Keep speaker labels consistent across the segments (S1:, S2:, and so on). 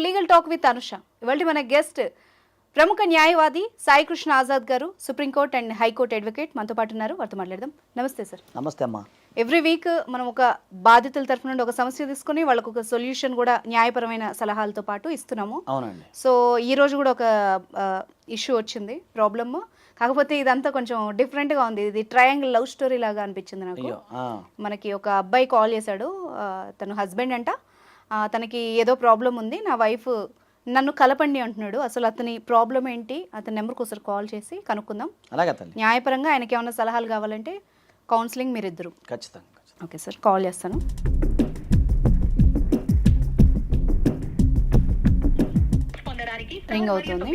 S1: Legal talk with Anusha. ఇవాళ మన guest ప్రముఖ న్యాయవాది సాయి కృష్ణ ఆజాద్ గారు, సుప్రీంకోర్టు అండ్ హైకోర్టు అడ్వకేట్ మనతో పాటు ఉన్నారు. వారితో మాట్లాడదాం. నమస్తే సార్.
S2: నమస్తే అమ్మా.
S1: ఎవ్రీ వీక్ మనం ఒక బాధితుల తరఫు నుండి ఒక సమస్య తీసుకుని వాళ్ళకు ఒక సొల్యూషన్ కూడా న్యాయపరమైన సలహాలతో పాటు ఇస్తున్నాము.
S2: అవునండి.
S1: సో ఈ రోజు కూడా ఒక ఇష్యూ వచ్చింది, ప్రాబ్లమ్. కాకపోతే ఇదంతా కొంచెం డిఫరెంట్గా ఉంది. ఇది ట్రయాంగిల్ లవ్ స్టోరీ లాగా అనిపించింది నాకు. మనకి ఒక అబ్బాయి కాల్ చేశాడు, తను హస్బెండ్ అంట. తనకి ఏదో ప్రాబ్లం ఉంది, నా వైఫ్ నన్ను కలపండి అంటున్నాడు. అసలు అతని ప్రాబ్లం ఏంటి, అతని నెంబర్కి ఒకసారి కాల్ చేసి కనుక్కుందాం.
S2: అలాగే.
S1: న్యాయపరంగా ఆయనకి ఏమైనా సలహాలు కావాలంటే కౌన్సిలింగ్ మీరిద్దరు.
S2: ఖచ్చితంగా.
S1: ఓకే సార్, కాల్ చేస్తాను. రింగ్ అవుతుంది.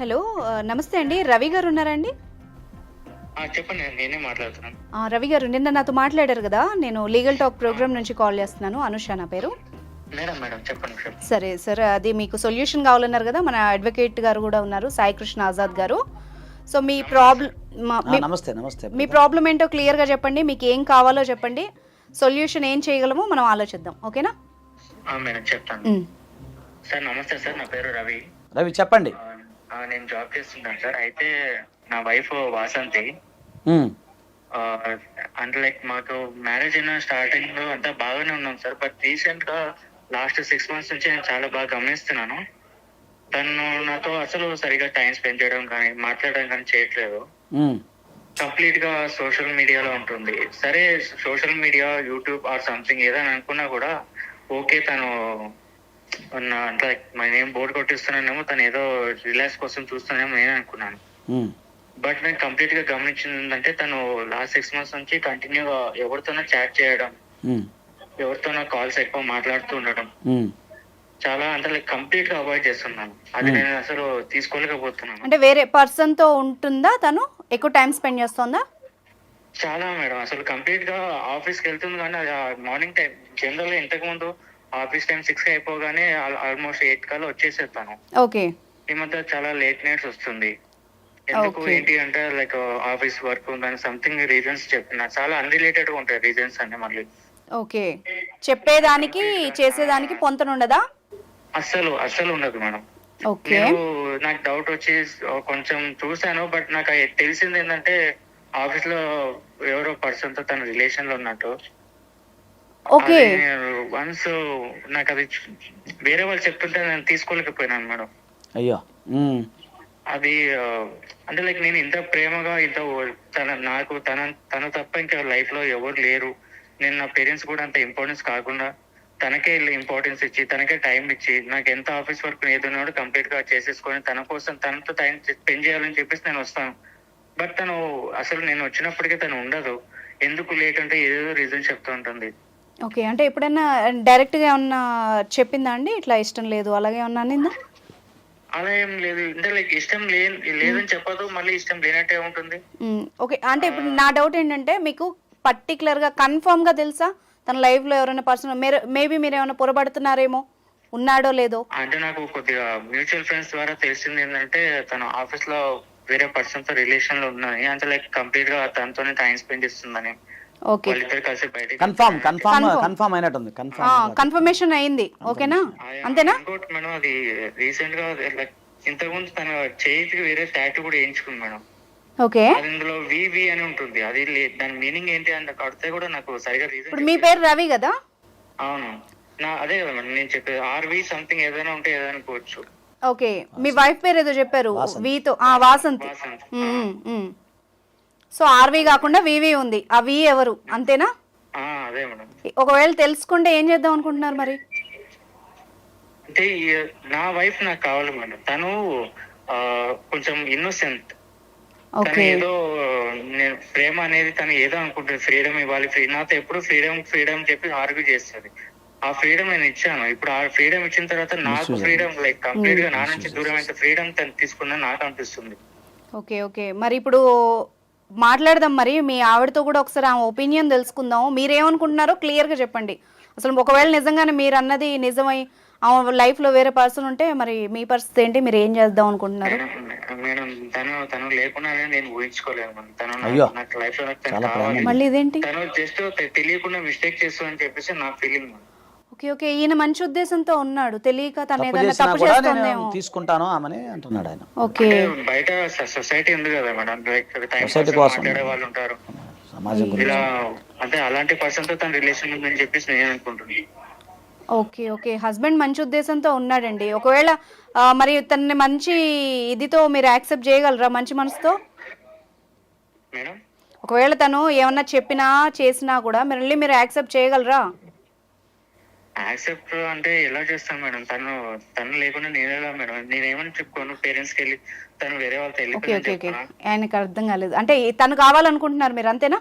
S1: హలో, నమస్తే అండి. రవి గారు ఉన్నారండి?
S3: చెప్పండి, నేనే మాట్లాడుతున్నాను.
S1: రవి గారు, నిన్న నాతో మాట్లాడారు కదా, నేను లీగల్ టాక్ ప్రోగ్రామ్ నుంచి కాల్ చేస్తున్నాను. అనుష నా పేరు.
S3: మేడం చెప్పండి.
S1: సరే సార్, అది మీకు సొల్యూషన్ కావాలన్నారు కదా, మన అడ్వకేట్ గారు కూడా ఉన్నారు, సాయి కృష్ణ ఆజాద్ గారు. సో మీ ప్రాబ్లం, మీ ప్రాబ్లం ఏంటో క్లియర్గా చెప్పండి, మీకు ఏం కావాలో చెప్పండి, సొల్యూషన్ ఏం చేయగలమో మనం ఆలోచిద్దాం. ఓకేనా?
S3: మేడం చెప్తాను. సార్ నమస్తే సార్, నా పేరు రవి.
S2: రవి చెప్పండి.
S3: నేను జాబ్ చేస్తుంటాను సార్. అయితే నా వైఫ్ వాసంతి. అంటే లైక్ మాకు మ్యారేజ్ అయిన స్టార్టింగ్ లో అంతా బాగానే ఉన్నాం సార్. బట్ రీసెంట్ గా లాస్ట్ 6 months నుంచి నేను చాలా బాగా గమనిస్తున్నాను, తను నాతో అసలు సరిగా టైం స్పెండ్ చేయడం కానీ మాట్లాడడం కానీ చేయట్లేదు. కంప్లీట్ గా సోషల్ మీడియాలో ఉంటుంది. సరే, social media, YouTube or something ఏదని అనుకున్నా కూడా ఓకే, తను అంటే నేను బోర్డు కొట్టిస్తున్నానేమో, తను ఏదో రిలాక్స్ కోసం చూస్తున్నానేమో నేను అనుకున్నాను. బట్ నేను కంప్లీట్ గా గమనించింది ఏంటంటే, తను లాస్ట్ 6 months నుంచి కంటిన్యూగా ఎవరితోనో చాట్ చేయడం, ఎవరితోనో కాల్స్ ఎక్కువ మాట్లాడుతూ ఉండడం, చాలా అంటే లైక్ కంప్లీట్ గా అవాయిడ్ చేస్తున్నాను. అది నేను అసలు తీసుకోలేకపోతున్నాను.
S1: అంటే వేరే పర్సన్ తో ఉంటుందా, తను ఎక్కువ టైం స్పెండ్ చేస్తుందా?
S3: చాలా మేడం, అసలు కంప్లీట్ గా ఆఫీస్ కి వెళ్తుంది కానీ మార్నింగ్ టైం జనరల్ గా ఇంతకు ముందు ఆఫీస్ టైం 6 అయిపోగానే ఆల్మోస్ట్ 8 కల్లా వచ్చేసేస్తాను.
S1: ఓకే.
S3: ఈ మధ్య చాలా లేట్ నైట్స్ వస్తుంది. ఎందుకు ఏంటి అంటే లైక్ ఆఫీస్ వర్క్ ఉందని సంథింగ్ రీజన్స్ చెప్తున్నా. చాలా అన్రిలేటెడ్ గా ఉంటాయి రీజన్స్ అన్ని. మళ్ళీ ఓకే,
S1: చెప్పేదానికి చేసేదానికి పొంతనుండదా?
S3: అస్సలు ఉండదు మేడం.
S1: ఓకే.
S3: నాకు డౌట్ వచ్చి కొంచెం చూసాను, బట్ నాకు తెలిసింది ఏంటంటే ఆఫీస్ లో ఎవరో పర్సన్ తో తన రిలేషన్ లో ఉన్నట్టు.
S1: ఓకే.
S3: వన్స్ నాకు అది వేరే వాళ్ళు చెప్తుంటే నేను తీసుకోలేకపోయినాను మేడం.
S2: అయ్యో.
S3: అది అంటే లైక్ నేను ఇంత ప్రేమగా ఇంత తను తప్ప ఇంకా లైఫ్ లో ఎవరు లేరు. నేను నా పేరెంట్స్ కూడా అంత ఇంపార్టెన్స్ కాకుండా తనకే ఇంపార్టెన్స్ ఇచ్చి, తనకే టైం ఇచ్చి, నాకు ఎంత ఆఫీస్ వర్క్ ఏదైనా కంప్లీట్ గా చేసేసుకొని తన కోసం తనతో టైం స్పెండ్ చేయాలని చెప్పేసి నేను వస్తాను. బట్ తను అసలు నేను వచ్చినప్పటికీ తను ఉండదు. ఎందుకు లేట్ అంటే ఏదేదో రీజన్ చెప్తూ ఉంటుంది.
S1: ఓకే, అంటే ఎప్పుడైనా డైరెక్ట్ గా ఏమన్నా చెప్పిందా అండి, ఇట్లా ఇష్టం లేదు అలాగే ఏమన్నా అనిందా?
S3: అలా ఏం లేదు. అంటే లైక్ ఇష్టం లేదని చెప్పదు, మళ్ళీ ఇష్టం లేనట్టే ఉంటుంది.
S1: ఓకే, అంటే ఇప్పుడు నా డౌట్ ఏంటంటే, మీకు పర్టికులర్ గా కన్ఫర్మ్ గా తెలుసా తన లైఫ్ లో ఎవరైనా పర్సన్ మేబీ మీరు ఏమైనా పొరబడుతున్నారేమో, ఉన్నాడో లేదో?
S3: అంటే నాకు కొద్దిగా మ్యూచువల్ ఫ్రెండ్స్ ద్వారా తెలిసింది ఏంటంటే, తను ఆఫీస్ లో వేరే పర్సన్ తో రిలేషన్ లో ఉన్నది. అంటే లైక్ కంప్లీట్ గా తనతోనే టైం స్పెండ్ చేస్తుందని.
S1: ఓకే, కన్ఫర్మేషన్ అయింది. ఓకేనా, అంతేనా
S3: మేడం? అది రీసెంట్ గా ఇంతకుముందు తన చేతికి వేరే టాటూ కూడా వేయించుకుంది మేడం.
S1: ఓకే.
S3: అందులో వివి అని ఉంటుంది. అది దాని మీనింగ్ ఏంటి అంటే కడితే కూడా నాకు సరిగా రీజన్.
S1: ఇప్పుడు మీ పేరు రవి కదా?
S3: అవును, అదే కదా మేడం నేను చెప్పేది. ఆర్వి సంథింగ్ ఏదైనా ఉంటే ఏదైనా అనుకోవచ్చు.
S1: ఓకే, మీ వైఫ్ పేరు ఏదో చెప్పారు, వీతో. వాసంతి. సో ఆర్వి కాకుండా వివి ఉంది. ఆ వి ఎవరు, అంతేనా?
S3: అదే మేడం.
S1: ఒకవేళ తెలుసుకుంటే ఏం చేద్దాం అనుకుంటున్నారు మరి?
S3: అంటే నా వైఫ్ నాకు కావాలి మేడం. తను కొంచెం ఇన్నోసెంట్. ఏదో నేను ప్రేమ అనేది తను ఏదో అనుకుంటుంది, ఫ్రీడమ్ ఇవ్వాలి, నాతో ఎప్పుడు ఫ్రీడమ్ చెప్పి ఆర్గ్యూ చేస్తుంది. ఆ ఫ్రీడమ్ నేను ఇచ్చాను. ఇప్పుడు ఆ ఫ్రీడమ్ ఇచ్చిన తర్వాత నాకు ఫ్రీడమ్ లైక్ కంప్లీట్ గా నా నుంచి దూరం అయితే ఫ్రీడమ్ తను తీసుకున్నా నాకు అనిపిస్తుంది.
S1: ఓకే, మరి ఇప్పుడు మాట్లాడదాం. మరి మీ ఆవిడతో కూడా ఒకసారి ఆ ఒపీనియన్ తెలుసుకుందాం. మీరేమనుకుంటున్నారో క్లియర్గా చెప్పండి. అసలు ఒకవేళ నిజంగానే మీరు అన్నది నిజమై ఆమె లైఫ్లో వేరే పర్సన్ ఉంటే మరి మీ పరిస్థితి ఏంటి, మీరు ఏం చేద్దాం అనుకుంటున్నారు?
S3: మేడం తను లేకుండా నేను ఊహించుకోలేను మేడం. తను
S2: అయ్యో,
S3: నాకు లైఫ్ లో
S2: చాలా
S3: కావాలి.
S1: మళ్ళీ ఇదేంటి?
S3: తను జస్ట్ తెలియకుండా మిస్టేక్ చేస్తుందని చెప్పేసి నా ఫీలింగ్.
S1: ఓకే ఓకే, ఈయన మంచి ఉద్దేశంతో ఉన్నాడు, తెలియక తను
S2: తప్పు
S1: ఏదైనా
S2: చేసినా
S1: తప్పు
S2: కూడా నేను
S1: చేస్తుందేమో.
S2: తీసుకుంటాను ఆమెని అంటున్నాడు ఆయన.
S1: ఓకే,
S3: బయట సొసైటీ ఉంది కదా మేడం,
S2: Society కోసం.
S3: మాట్లాడే వాళ్ళు ఉంటారు
S2: సమాజం గురించి.
S3: ఇలా. అంటే అలాంటి పర్సన్ తో తన రిలేషన్ ఉందని చెప్పేసి నేను అనుకుంటున్నాను.
S1: ఓకే ఓకే, హస్బెండ్ మంచి ఉద్దేశంతో ఉన్నాడండి. ఒకవేళ మరి తనని మంచి ఇదితో మీరు యాక్సెప్ట్ చేయగలరా, మంచి మనసుతో?
S3: మేడం
S1: ఒకవేళ తను ఏమన్నా చెప్పినా చేసినా కూడా మీరు యాక్సెప్ట్ చేయగలరా?
S3: యాక్సెప్ట్ అంటే ఎలా చేస్తాను మేడం? తను లేకుండా నేను ఎలా మేడం? నేనేమని చెప్పుకోను పేరెంట్స్ కి వెళ్ళి తను వేరే వాళ్ళతో
S1: ఓకే ఓకే ఓకే,
S3: వెళ్ళి.
S1: ఆయనకు అర్థం కాలేదు అంటే తను కావాలనుకుంటున్నారు మీరు, అంతేనా?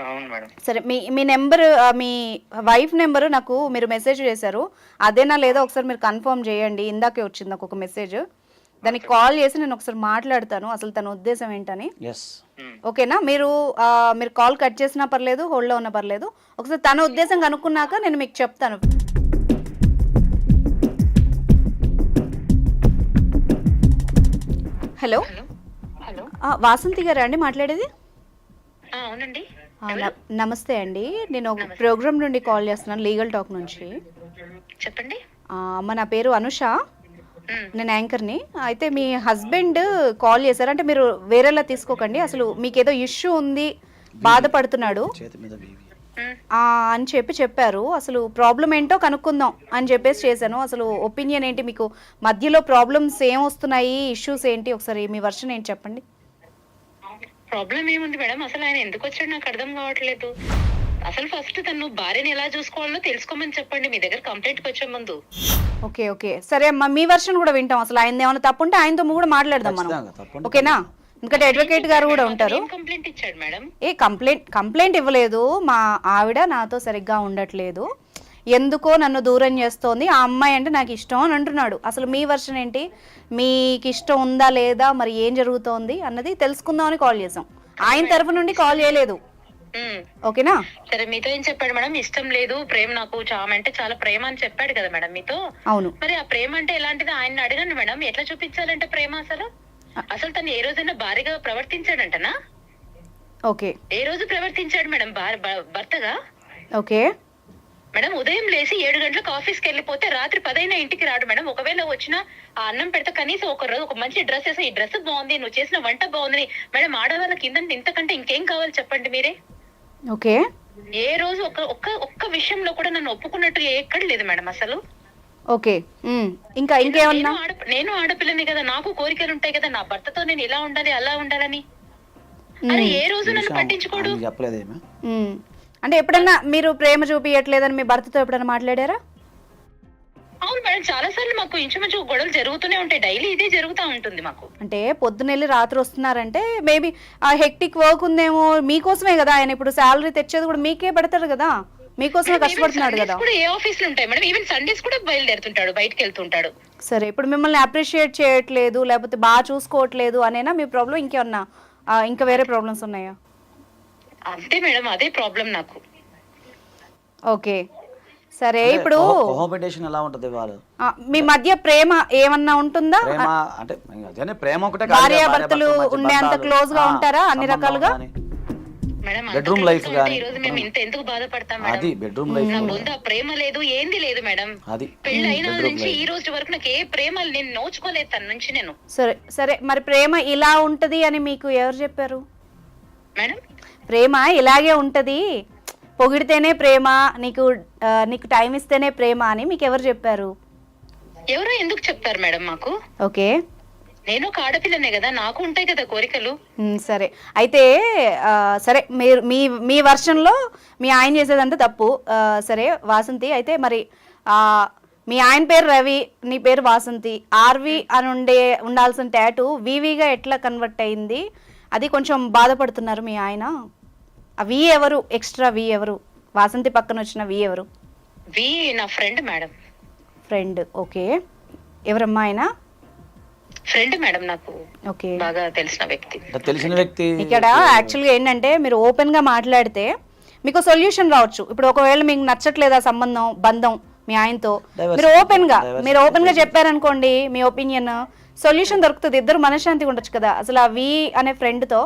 S3: అవును మేడం.
S1: సరే, మీ నెంబర్, మీ వైఫ్ నెంబరు నాకు మీరు మెసేజ్ చేశారు, అదేనా లేదో ఒకసారి మీరు కన్ఫర్మ్ చేయండి. ఇందాకే వచ్చింది నాకు ఒక మెసేజ్, దానికి కాల్ చేసి నేను ఒకసారి మాట్లాడతాను అసలు తన ఉద్దేశం ఏంటని. ఓకేనా? మీరు కాల్ కట్ చేసినా పర్లేదు, హోల్డ్లో ఉన్నా పర్లేదు, ఒకసారి తన ఉద్దేశం కనుక్కున్నాక నేను మీకు చెప్తాను. హలో
S4: హలో,
S1: వాసంతి గారా అండి మాట్లాడేది?
S4: అవునండి.
S1: నమస్తే అండి, నేను ఒక ప్రోగ్రామ్ నుండి కాల్ చేస్తున్నాను, లీగల్ టాక్ నుంచి.
S4: చెప్పండి.
S1: అమ్మ, నా పేరు అనుష, నేను యాంకర్ని. అయితే మీ హస్బెండ్ కాల్ చేశారు, అంటే మీరు వేరేలా తీసుకోకండి, అసలు మీకు ఏదో ఇష్యూ ఉంది, బాధపడుతున్నాడు అని చెప్పారు. అసలు ప్రాబ్లం ఏంటో కనుక్కుందాం అని చెప్పేసి చేశాను. అసలు ఒపీనియన్ ఏంటి, మీకు మధ్యలో ప్రాబ్లమ్స్ ఏం వస్తున్నాయి, ఇష్యూస్ ఏంటి, ఒకసారి మీ వర్షన్ ఏంటి చెప్పండి.
S4: ప్రాబ్లం ఏముంది మేడం? అసలు ఆయన ఎందుకు వచ్చాడు నాకు అర్థం కావట్లేదు. అసలు ఫస్ట్ తను భార్యని ఎలా చూసుకోవాలో తెలుసుకోమని చెప్పండి మీ దగ్గర కంప్లైంట్కి వచ్చే ముందు.
S1: ఓకే ఓకే, సరే అమ్మా, మీ వర్షన్ కూడా వింటాం. అసలు ఆయన ఏమైనా తప్పు ఉంటే ఆయనతో కూడా మాట్లాడదాం మనం, ఓకేనా? ఎందుకంటే అడ్వకేట్ గారు కూడా ఉంటారు.
S4: కంప్లైంట్ ఇచ్చాడు మేడం?
S1: కంప్లైంట్ ఇవ్వలేదు, మా ఆవిడ నాతో సరిగ్గా ఉండట్లేదు, ఎందుకో నన్ను దూరం చేస్తోంది, ఆ అమ్మాయి అంటే నాకు ఇష్టం అని అంటున్నాడు. అసలు మీ వర్షన్ ఏంటి, మీకు ఇష్టం ఉందా లేదా, మరి ఏం జరుగుతోంది అన్నది తెలుసుకుందామని కాల్ చేసాం. ఆయన తరఫు నుండి కాల్ చేయలేదు, ఓకేనా?
S4: సరే, మీతో ఏం చెప్పాడు మేడం? ఇష్టం లేదు, ప్రేమ, నాకు అంటే చాలా ప్రేమ అని చెప్పాడు కదా మేడం మీతో.
S1: అవును.
S4: మరి ఆ ప్రేమ అంటే ఎలాంటిది ఆయన అడగండి మేడం. ఎట్లా చూపించాలంటే ప్రేమ? అసలు తను ఏ రోజైనా భార్యగా ప్రవర్తించాడంటనా?
S1: ఓకే,
S4: ఏ రోజు ప్రవర్తించాడు మేడం భర్తగా?
S1: ఓకే
S4: మేడం, ఉదయం లేసి 7 గంటలకు ఆఫీస్కి వెళ్ళిపోతే రాత్రి 10 అయినా ఇంటికి రాడు మేడం. ఒకవేళ వచ్చినా ఆ అన్నం పెడితే కనీసం ఒక రోజు ఒక మంచి డ్రెస్ వేసి, ఈ డ్రెస్ బాగుంది, నువ్వు చేసిన వంట బాగుంది మేడం. ఆడవాళ్ళకి ఇంతకంటే ఇంకేం కావాలి చెప్పండి మీరే.
S1: ఓకే,
S4: ఏ రోజు ఒక్క విషయంలో కూడా నన్ను ఒప్పుకున్నట్టు ఎక్కడ లేదు మేడం అసలు.
S1: ఓకే, ఇంకేమన్నా?
S4: నేను ఆడపిల్లని కదా, నాకు కోరికలు ఉంటాయి కదా, నా భర్తతో నేను ఇలా ఉండాలి అలా ఉండాలని. అరే, ఏ రోజు నన్ను పట్టించుకోడు.
S1: అంటే ఎప్పుడన్నా మీరు ప్రేమ చూపించట్లేదని మీ భర్తతో ఎప్పుడైనా మాట్లాడారా?
S4: అవును మేడం, చాలా సార్లు మాకు ఇంచుమించు గొడవలు జరుగుతూనే ఉంటాయి, డైలీ ఇదే జరుగుతూ ఉంటుంది మాకు.
S1: అంటే పొద్దునెళ్ళి రాత్రి వస్తున్నారంటే మేబీ ఆ హెక్టిక్ వర్క్ ఉందేమో, మీకోసమే కదా ఆయన ఇప్పుడు శాలరీ తెచ్చేది కూడా మీకే పెడతాడు కదా, మీకోసమే కష్టపడుతున్నాడు కదా.
S4: ఏ ఆఫీస్ లో ఉంటాయి మేడం, ఈవెన్ సండేస్ కూడా బయలుదేరుతుంటాడు, బయటకు వెళ్తుంటాడు.
S1: సరే, ఇప్పుడు మిమ్మల్ని అప్రిషియేట్ చేయట్లేదు లేకపోతే బాగా చూసుకోవట్లేదు అనేనా మీ ప్రాబ్లం, ఇంకేమన్నా ఇంకా వేరే ప్రాబ్లమ్స్ ఉన్నాయా?
S4: అంతే మేడం, అదే ప్రాబ్లం నాకు.
S1: ఓకే, సరే, ఇప్పుడు
S2: ఎలా ఉంటది వాళ్ళు
S1: మీ మధ్య ప్రేమ ఏమన్నా ఉంటుందా?
S2: ప్రేమ అంటే అదేనే, ప్రేమ ఒకటే,
S1: భార్యాభర్తలు ఉండేంత క్లోజ్ గా ఉంటారా అన్ని రకాలుగా?
S2: బెడ్రూమ్ లైఫ్ గాని,
S4: ఈ రోజు మేము ఇంత ఎందుకు బాధపడతాం మేడం?
S2: అది బెడ్రూమ్ లైఫ్.
S4: నా బొంద ప్రేమ లేదు, ఏంది లేదు మేడం.
S2: అది
S4: పెళ్లి అయిన నుంచి ఈ రోజు వరకు నాకు ఏ ప్రేమ నేను నోచుకోలేదు తన నుంచి నేను.
S1: సరే సరే, మరి ప్రేమ ఇలా ఉంటది అని మీకు ఎవరు చెప్పారు
S4: మేడం?
S1: ప్రేమ ఇలాగే ఉంటది, పొగిడితేనే ప్రేమ, నీకు టైం ఇస్తేనే ప్రేమ అని మీకు ఎవరు చెప్పారు?
S4: ఎవరో ఎందుకు చెప్తారు మేడం మాకు?
S1: ఓకే,
S4: నేను ఒక ఆడపిల్లనే కదా, నాకు ఉంటాయి కదా కోరికలు.
S1: సరే, అయితే సరే, మీరు మీ వర్షన్లో మీ ఆయన చేసేదంతా తప్పు. సరే వాసంతి, అయితే మరి మీ ఆయన పేరు రవి, నీ పేరు వాసంతి, ఆర్వి అని ఉండాల్సిన టాటూ వివిగా ఎట్లా కన్వర్ట్ అయింది, అది కొంచెం బాధపడుతున్నారు మీ ఆయన. ఆ వి ఎవరు, ఎక్స్ట్రా వి ఎవరు, వాసంతి పక్కన వచ్చిన వి ఎవరు?
S4: వి నా ఫ్రెండ్ మేడం.
S1: Friend, okay. ఎవరమ్మా ఆయన?
S4: ఫ్రెండ్ మేడం, నాకు
S1: ఓకే,
S4: బాగా తెలిసిన వ్యక్తి.
S1: ఇక్కడ యాక్చువల్గా ఏంటంటే మీరు ఓపెన్ గా మాట్లాడితే మీకు సొల్యూషన్ రావచ్చు. ఇప్పుడు ఒకవేళ మీకు నచ్చట్లేదు ఆ బంధం, మీ ఆయనతో
S2: Divorce.
S1: మీరు ఓపెన్ గా చెప్పారనుకోండి మీ ఒపీనియన్, సొల్యూషన్ దొరుకుతుంది, ఇద్దరు మనశ్శాంతిగా ఉండొచ్చు కదా. అసలు ఆ వి అనే ఫ్రెండ్ తో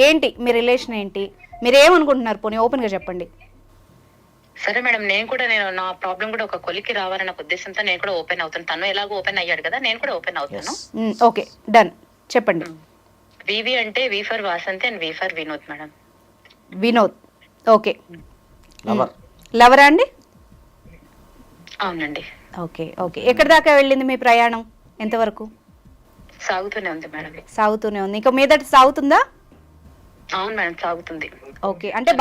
S1: ఏంటి మీ రిలేషన్ ఏంటి, మీరు ఏమనుకుంటున్నారు, పోనీ ఓపెన్ గా చెప్పండి.
S4: సరే మేడం, నేను నా ప్రాబ్లం కూడా ఒక కొలికి రావాలన్న ఉద్దేశంతో నేను కూడా ఓపెన్ అవుతాను. తను ఎలాగో ఓపెన్ అయ్యాడు కదా, నేను కూడా ఓపెన్ అవుతాను.
S1: ఓకే డన్, చెప్పండి.
S4: వివి అంటే V for Vasanthi and V for Vinod madam.
S1: Vinod, okay.
S2: Lover
S1: లవరా అండి?
S4: అవునండి.
S1: Okay okay. ఎక్కడి దాకా వెళ్ళింది మీ ప్రయాణం, ఎంతవరకు?
S4: సాగుతూనే ఉంది మేడం.
S1: సాగుతూనే ఉంది, ఇంకా మీదట సాగుతుందా?
S4: అవును మేడం, సాగుతుంది.
S1: ఓకే, అంటే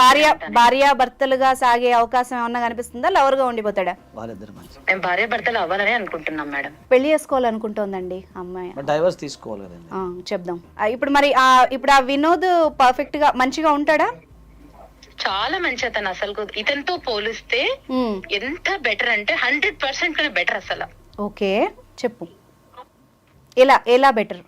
S1: భార్య భర్తలుగా సాగే అవకాశం ఏమన్నా కనిపిస్తుందా, లవర్ గా ఉండిపోతాడా?
S2: వాళ్ళిద్దరు మంచి
S4: మేము భార్య భర్తలు అవ్వాలని అనుకుంటున్నాం మేడం.
S1: పెళ్లి చేసుకోవాలనుకుంటోందండి అమ్మాయి.
S2: డైవర్స్ తీసుకోవాలి కదండి.
S1: చెప్దాం. ఇప్పుడు మరి ఇప్పుడు ఆ వినోద్ పర్ఫెక్ట్ గా మంచిగా ఉంటాడా?
S4: చాలా మంచి అతను. అసలు ఇతనితో పోలిస్తే ఎంత బెటర్ అంటే 100% కన్నా బెటర్ అసలు.
S1: ఓకే చెప్పు, ఎలా బెటర్?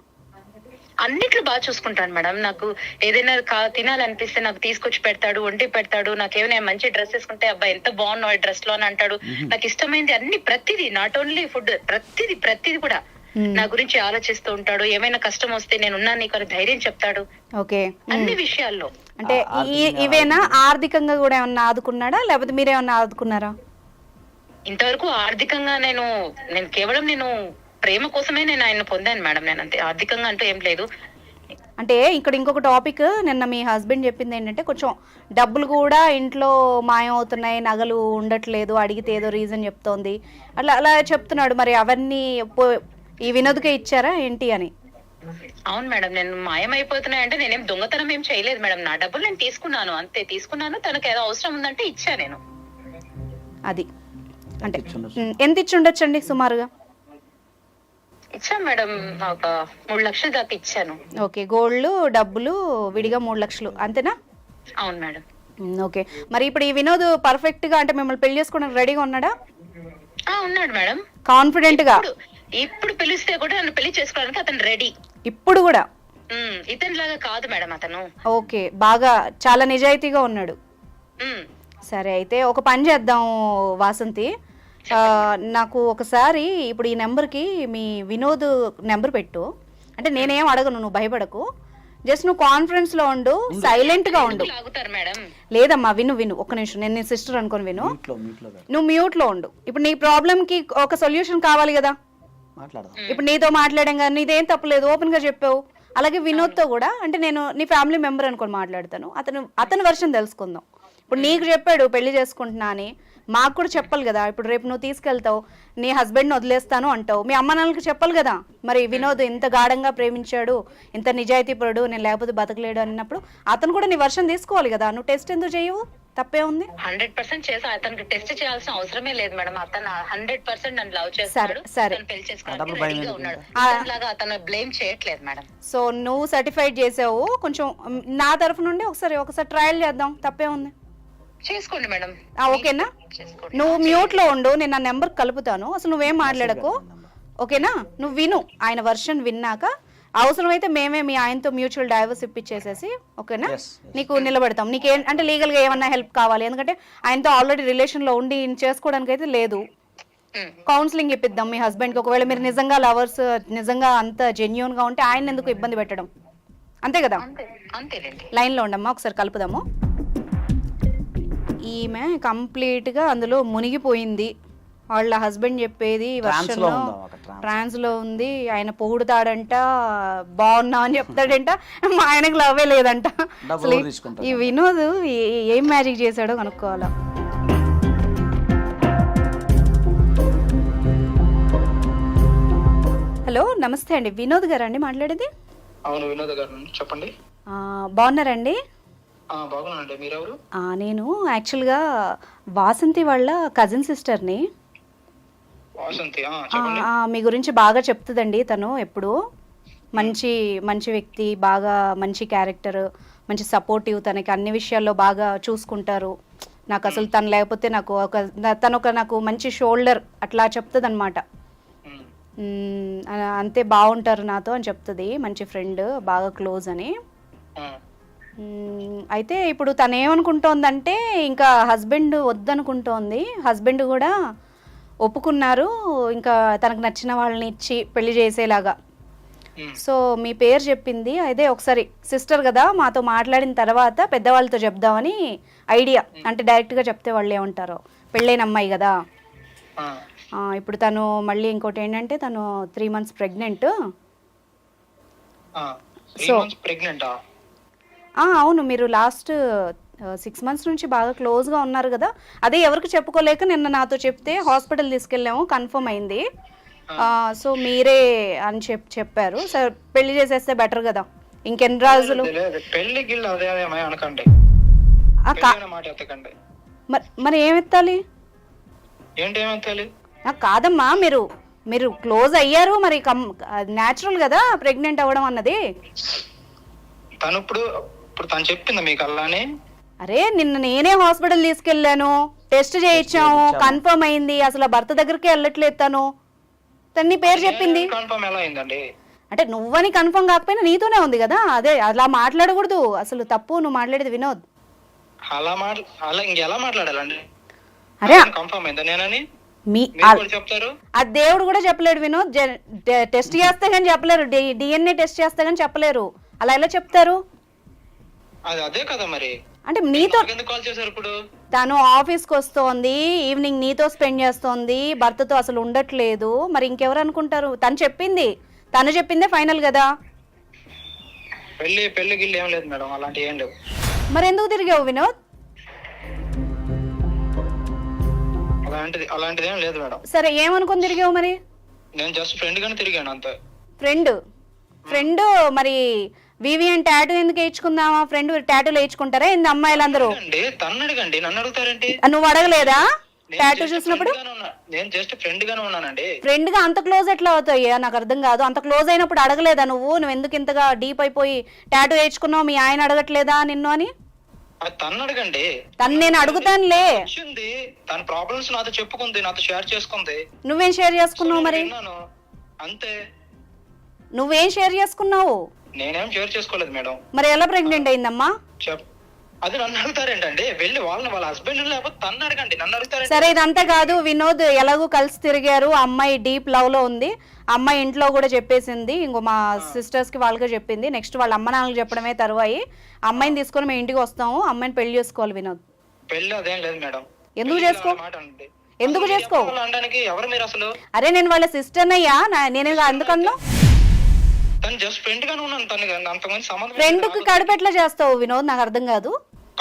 S4: అన్నిట్లో బాగా చూసుకుంటాను మేడం. నాకు ఏదైనా తినాలనిపిస్తే నాకు తీసుకొచ్చి పెడతాడు, వండి పెడతాడు. నాకేమైనా మంచి డ్రెస్ వేసుకుంటే అబ్బాయి ఎంత బాగున్నావు డ్రెస్ లో అని అంటాడు. నాకు ఇష్టమైంది అన్ని, ప్రతిదీ, నాట్ ఓన్లీ ఫుడ్, ప్రతిదీ కూడా నా గురించి ఆలోచిస్తూ ఉంటాడు. ఏమైనా కష్టం వస్తే నేనున్నా నీకు అని ధైర్యం చెప్తాడు.
S1: ఓకే,
S4: అన్ని విషయాల్లో.
S1: అంటే ఇవేనా, ఆర్థికంగా కూడా ఏమన్నా ఆదుకున్నాడా, లేకపోతే మీరేమన్నా ఆదుకున్నారా?
S4: ఇంతవరకు ఆర్థికంగా నేను కేవలం ప్రేమ కోసమే నేను ఆయన పొందాను మేడం. నేను అంతే, ఆర్థికంగా అంటూ ఏం లేదు.
S1: అంటే ఇక్కడ ఇంకొక టాపిక్, నిన్న మీ హస్బెండ్ చెప్పింది ఏంటంటే కొంచెం డబ్బులు కూడా ఇంట్లో మాయం అవుతున్నాయి, నగలు ఉండట్లేదు, అడిగితే ఏదో రీజన్ చెప్తోంది, అలా చెప్తున్నాడు. మరి అవన్నీ ఈ వినోద్కే ఇచ్చారా ఏంటి అని?
S4: అవును మేడం, నేను మాయమైపోతున్నాయంటే నేనేం దొంగతనం ఏం చేయలేదు మేడం. నా డబ్బులు నేను తీసుకున్నాను, అంతే తీసుకున్నాను. తనకు ఏదో అవసరం ఉందంటే ఇచ్చా నేను.
S1: అది అంటే ఎంత ఇచ్చి ఉండొచ్చండి సుమారుగా?
S4: ఇచ్చాను మేడం, ఒక 3 లక్షలు దాకా ఇచ్చాను.
S1: ఓకే, గోల్డ్ డబ్బులు విడిగా 3 లక్షలు అంతేనా?
S4: అవును మేడం.
S1: ఓకే, మరి ఇప్పుడు ఈ వినోద్ పర్ఫెక్ట్ గా అంటే మిమ్మల్ని పెళ్లి చేసుకోవడానికి రెడీగా ఉన్నాడా?
S4: ఉన్నాడు మేడం,
S1: కాన్ఫిడెంట్ గా.
S4: ఇప్పుడు పిలిస్తే కూడా నన్ను పెళ్లి చేసుకోవడానికి అతను రెడీ.
S1: ఇప్పుడు కూడా?
S4: ఇతని లాగా కాదు మేడం అతను.
S1: ఓకే, బాగా చాలా నిజాయితీగా ఉన్నాడు. సరే, అయితే ఒక పని చేద్దాం వాసంతి, నాకు ఒకసారి ఇప్పుడు ఈ నెంబర్కి మీ వినోద్ నెంబర్ పెట్టు. అంటే నేనేం అడగను, నువ్వు భయపడకు, జస్ట్ నువ్వు కాన్ఫరెన్స్ లో ఉండు, సైలెంట్ గా ఉండు. లేదమ్మా, విను ఒక్క నిమిషం, నేను నీ సిస్టర్ అనుకోని విను. నువ్వు మ్యూట్ లో ఉండు. ఇప్పుడు నీ ప్రాబ్లం కి ఒక సొల్యూషన్ కావాలి కదా. ఇప్పుడు నీతో మాట్లాడాం కదా, నీదేం తప్పలేదు, ఓపెన్ గా చెప్పావు. అలాగే వినోద్ తో కూడా, అంటే నేను నీ ఫ్యామిలీ మెంబర్ అనుకొని మాట్లాడతాను, అతని వర్షన్ తెలుసుకుందాం. ఇప్పుడు నీకు చెప్పాడు పెళ్లి చేసుకుంటున్నా అని, మాకు కూడా చెప్పాలి కదా. ఇప్పుడు రేపు నువ్వు తీసుకెళ్తావు, నీ హస్బెండ్ని వదిలేస్తాను అంటావు, మీ అమ్మ నాన్నలకి చెప్పాలి కదా. మరి వినోద్ ఇంత గాఢంగా ప్రేమించాడు, ఇంత నిజాయితీపరుడు, నేను లేకపోతే బతకలేడు అన్నప్పుడు అతను కూడా నీ వర్షం తీసుకోవాలి కదా. నువ్వు టెస్ట్ ఎందుకు చేయవు? తప్పే ఉంది.
S4: 100% చేసా. అతనికి టెస్ట్ చేయాల్సిన అవసరమే లేదు మేడం. అతను 100% నన్ను లవ్ చేస్తాడు, పెళ్లి చేసుకోవడానికి రెడీగా ఉన్నాడు. అతను బ్లేమ్ చేయట్లేదు మేడం.
S1: సో నువ్వు సర్టిఫైడ్ చేసావు, కొంచెం నా తరఫు నుండి ఒకసారి ట్రయల్ చేద్దాం, తప్పే ఉంది.
S4: చేసుకోండి మేడం.
S1: ఓకేనా? నువ్వు మ్యూట్ లో ఉండు, నేను నా నెంబర్ కలుపుతాను, అసలు నువ్వేం మాట్లాడకు, ఓకేనా? నువ్వు విను, ఆయన వర్షన్ విన్నాక అవసరమైతే మేమే మీ ఆయనతో మ్యూచువల్ డైవర్స్ ఇప్పించేసేసి, ఓకేనా, నీకు నిలబెడతాం. నీకేం అంటే లీగల్ గా ఏమన్నా హెల్ప్ కావాలి, ఎందుకంటే ఆయనతో ఆల్రెడీ రిలేషన్ లో ఉండి చేసుకోవడానికి అయితే లేదు. కౌన్సిలింగ్ ఇప్పిద్దాం మీ హస్బెండ్ కి. ఒకవేళ మీరు నిజంగా లవర్స్, నిజంగా అంత జెన్యూన్ గా ఉంటే ఆయన ఎందుకు ఇబ్బంది పెట్టడం, అంతే కదా? లైన్ లో ఉండమ్మా, ఒకసారి కలుపుదాము. ఈమె కంప్లీట్ గా అందులో మునిగిపోయింది. వాళ్ళ హస్బెండ్ చెప్పేది వర్షంలో ట్రాన్స్ లో ఉంది. ఆయన పొగుడుతాడంట, బాగున్నావు అని చెప్తాడంట, మా ఆయనకు లవ్వే లేదంట. అసలు ఈ వినోద్ ఏం మ్యాజిక్ చేశాడో కనుక్కోవాలా. హలో, నమస్తే అండి, వినోద్ గారు అండి మాట్లాడేది?
S5: అవును, వినోద్ గారు చెప్పండి.
S1: బాగున్నారండి?
S5: బాగున్నానండి, మీరెవరు?
S1: నేను యాక్చువల్గా వాసంతి వాళ్ళ కజిన్ సిస్టర్ని. మీ గురించి బాగా చెప్తుందండి తను, ఎప్పుడు మంచి వ్యక్తి, బాగా మంచి క్యారెక్టర్, మంచి సపోర్టివ్, తనకి అన్ని విషయాల్లో బాగా చూసుకుంటారు. నాకు అసలు తను లేకపోతే నాకు మంచి షోల్డర్ అట్లా చెప్తుంది అనమాట. అంతే, బాగుంటారు నాతో అని చెప్తుంది, మంచి ఫ్రెండ్, బాగా క్లోజ్ అని. అయితే ఇప్పుడు తను ఏమనుకుంటోందంటే ఇంకా హస్బెండ్ వద్దనుకుంటోంది. హస్బెండ్ కూడా ఒప్పుకున్నారు, ఇంకా తనకు నచ్చిన వాళ్ళని ఇచ్చి పెళ్లి చేసేలాగా.
S5: ఉమ్.
S1: సో మీ పేరు చెప్పింది, అదే ఒకసారి సిస్టర్ కదా మాతో మాట్లాడిన తర్వాత పెద్దవాళ్ళతో చెప్దామని ఐడియా. అంటే డైరెక్ట్గా చెప్తే వాళ్ళు ఏమంటారో, పెళ్ళైన అమ్మాయి కదా.
S5: ఆ,
S1: ఇప్పుడు తను మళ్ళీ ఇంకోటి ఏంటంటే తను 3 months pregnant.
S5: Three
S1: So-
S5: months ప్రెగ్నెంటా?
S1: అవును, మీరు లాస్ట్ 6 months నుంచి బాగా క్లోజ్గా ఉన్నారు కదా. అదే ఎవరికి చెప్పుకోలేక నిన్న నాతో చెప్తే హాస్పిటల్ తీసుకెళ్ళాము, కన్ఫర్మ్ అయింది. సో మీరే అని చెప్పారు. సార్ పెళ్లి చేసేస్తే బెటర్ కదా, ఇంకెన్ని రోజులు.
S5: లేదు, పెళ్లి గిల్లు అదే అదేమో అనకండి,
S1: ఆ,
S5: పెళ్లి అనే మాట ఎత్తకండి.
S1: మరి ఏమెత్తాలి?
S5: ఏంటి ఏమెత్తాలి?
S1: కాదమ్మా, మీరు క్లోజ్ అయ్యారు, మరి న్యాచురల్ కదా ప్రెగ్నెంట్ అవ్వడం అన్నది.
S5: తను ఇప్పుడు తను చెప్పిందా మీకు అలానే?
S1: అరే నిన్న నేనే హాస్పిటల్ తీసుకెళ్ళాను, టెస్ట్ చేయించాము, కన్ఫర్మ్ అయింది. అసలు భర్త దగ్గరికి వెళ్ళట్లేదు తను నీ పేరు చెప్పింది.
S5: కన్ఫర్మ్ ఎలా అయిందండి?
S1: అంటే నువ్వని కన్ఫర్మ్ కాకపోయినా నీతోనే ఉంది కదా. అదే అలా మాట్లాడకూడదు, అసలు తప్పు నువ్వు మాట్లాడేది వినోద్.
S5: అలా ఇంకెలా మాట్లాడాలండి?
S1: అరే
S5: కన్ఫర్మ్ అయిందా నేనని
S1: మీ
S5: మీరు కూడా చెప్తారు?
S1: ఆ దేవుడు కూడా చెప్పలేడు వినోద్. టెస్ట్ చేస్తే కానీ చెప్పలేరు, డిఎన్ఏ టెస్ట్ చేస్తే కానీ చెప్పలేరు. అలా ఎలా చెప్తారు?
S5: అదే కదా మరి.
S1: అంటే నీతో
S5: ఎందుకు కాల్ చేశారు ఇప్పుడు?
S1: తను ఆఫీస్కి వస్తోంది, ఈవినింగ్ నీతో స్పెండ్ చేస్తోంది, భర్తతో అసలు ఉండట్లేదు. మరి ఇంకెవరు అనుకుంటారు? తను చెప్పిందే ఫైనల్ కదా.
S5: పెళ్లి గిల్లి ఏం లేదు మేడం, అలాంటి ఏం లేవు.
S1: మరి ఎందుకు తిరిగావు వినోద్?
S5: అలాంటిది ఏం లేదు మేడం.
S1: సరే ఏమనుకుని తిరిగావు మరి?
S5: నేను జస్ట్ ఫ్రెండ్ గానే తిరిగాను అంతే.
S1: ఫ్రెండ్ మరి వివిఎన్ టాటూ ఎందుకు వేయించుకుందామా? ఫ్రెండ్ టాటూలు వేయించుకుంటారా ఏంది అమ్మాయిలందరూ?
S5: తన్ను అడగండి, నన్ను అడుగుతారేంటి?
S1: నువ్వు అడగలేదా
S5: నేను
S1: టాటూ
S5: just
S1: చూసినప్పుడు?
S5: friend గానే ఉన్నా. నేను జస్ట్ ఫ్రెండ్ గానే ఉన్నానండి.
S1: ఫ్రెండ్ గా అంత క్లోజ్ ఎట్లా అవుతాయ్యా? నాకు అర్థం కాదు. అంత క్లోజ్ అయినప్పుడు అడగలేదా నువ్వు ఎందుకు ఇంతగా డీప్ అయిపోయి టాటూ వేయించుకున్నావు, మీ ఆయన అడగట్లేదా నిన్ను అని?
S5: అది తన్ను అడగండి.
S1: తను నేను అడుగుతానులే.
S5: వచ్చింది, తన ప్రాబ్లమ్స్ నాతో చెప్పుకుంది, నాతో షేర్ చేసుకుంది.
S1: నువ్వేం షేర్ చేసుకున్నావు మరి?
S5: విన్నాను అంతే.
S1: నువ్వేం షేర్ చేసుకున్నావు?
S5: నేనేం షేర్ చేసుకోలేదు మేడం.
S1: మరి ఎలా ప్రెగ్నెంట్ అయిందమ్మా?
S5: అది నన్ను అడుగుతారేంటండి? వెళ్ళి వాళ్ళ హస్బెండ్ లేకపోతే తన్ను అడగండి, నన్ను అడుగుతారండి.
S1: సరే ఇదంతా కాదు వినోద్, ఎలాగో కలిసి తిరిగారు, అమ్మాయి డీప్ లవ్ లో ఉంది, అమ్మాయి ఇంట్లో కూడా చెప్పేసింది, ఇంకో మా సిస్టర్స్ కి వాళ్ళకి చెప్పింది. నెక్స్ట్ వాళ్ళ అమ్మ నాన్నలకు చెప్పడమే తరువాయి. అమ్మాయిని తీసుకొని మేము ఇంటికి వస్తాము, అమ్మాయిని పెళ్లి చేసుకోవాలి వినోద్.
S5: పెళ్లి అదేం లేదు మేడం.
S1: ఎందుకు చేసుకో? ఎందుకు చేసుకో?
S5: అనడానికి ఎవరు మీరు అసలు?
S1: అరే నేను వాళ్ళ సిస్టర్ అయ్యా, నేను ఎందుకన్నా?
S5: తను జస్ట్ ఫ్రెండ్ గానే ఉన్నాను, తను అంతమంది సంబంధం.
S1: ఫ్రెండ్ కి కడుపు ఎట్లా చేస్తావు వినోద్? నాకు అర్థం కాదు.